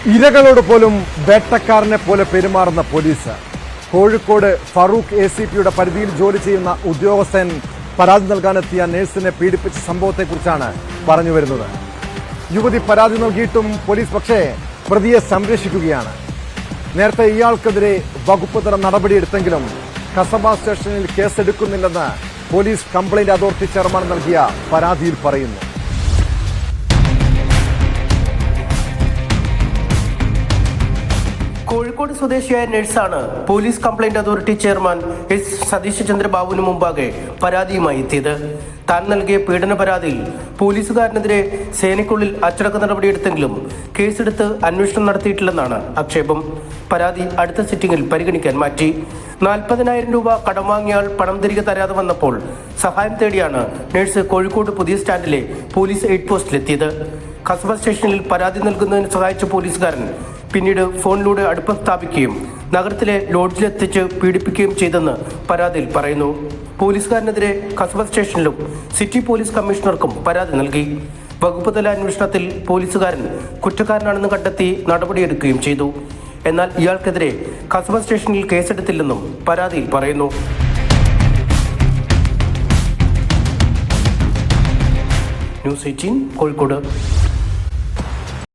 ഇരകളോട് പോലും വേട്ടക്കാരനെ പോലെ പെരുമാറുന്ന പോലീസ്. കോഴിക്കോട് ഫറൂഖ് ACPയുടെ പരിധിയിൽ ജോലി ചെയ്യുന്ന ഉദ്യോഗസ്ഥൻ പരാതി നൽകാനെത്തിയ നഴ്സിനെ പീഡിപ്പിച്ച സംഭവത്തെക്കുറിച്ചാണ് പറഞ്ഞു വരുന്നത്. യുവതി പരാതി നൽകിയിട്ടും പോലീസ് പക്ഷേ പ്രതിയെ സംരക്ഷിക്കുകയാണ്. നേരത്തെ ഇയാൾക്കെതിരെ വകുപ്പ് തല നടപടിയെടുത്തെങ്കിലും കസബ സ്റ്റേഷനിൽ കേസെടുക്കുന്നില്ലെന്ന് പോലീസ് കംപ്ലയിന്റ് അതോറിറ്റി ചെയർമാൻ നൽകിയ പരാതിയിൽ പറയുന്നു. കോഴിക്കോട് സ്വദേശിയായ നഴ്സാണ് police complaint authority chairman S Satheesh Chandra ബാബുവിന് മുമ്പാകെ പരാതിയുമായി എത്തിയത്. താൻ നൽകിയ പീഡന പരാതിയിൽ പോലീസുകാരനെതിരെ സേനയ്ക്കുള്ളിൽ അച്ചടക്ക നടപടിയെടുത്തെങ്കിലും കേസെടുത്ത് അന്വേഷണം നടത്തിയിട്ടില്ലെന്നാണ് ആക്ഷേപം. പരാതി അടുത്ത സിറ്റിംഗിൽ പരിഗണിക്കാൻ മാറ്റി. 40,000 രൂപ കടം വാങ്ങിയാൽ പണം തിരികെ തരാതെ വന്നപ്പോൾ സഹായം തേടിയാണ് നഴ്സ് കോഴിക്കോട് പുതിയ സ്റ്റാൻഡിലെ പോലീസ് എയ്ഡ് പോസ്റ്റിലെത്തിയത്. കസബ സ്റ്റേഷനിൽ പരാതി നൽകുന്നതിന് സഹായിച്ച പോലീസുകാരൻ പിന്നീട് ഫോണിലൂടെ അടുപ്പം സ്ഥാപിക്കുകയും നഗരത്തിലെ ലോഡ്ജിലെത്തിച്ച് പീഡിപ്പിക്കുകയും ചെയ്തെന്ന് പരാതിയിൽ പറയുന്നു. പോലീസുകാരനെതിരെ കസബ സ്റ്റേഷനിലും സിറ്റി പോലീസ് കമ്മീഷണർക്കും പരാതി നൽകി. വകുപ്പ് തല അന്വേഷണത്തിൽ പോലീസുകാരൻ കുറ്റക്കാരനാണെന്ന് കണ്ടെത്തി നടപടിയെടുക്കുകയും ചെയ്തു. എന്നാൽ ഇയാൾക്കെതിരെ കസബ സ്റ്റേഷനിൽ കേസെടുത്തില്ലെന്നും പരാതിയിൽ പറയുന്നു. ന്യൂസ് 18 കോഴിക്കോട്.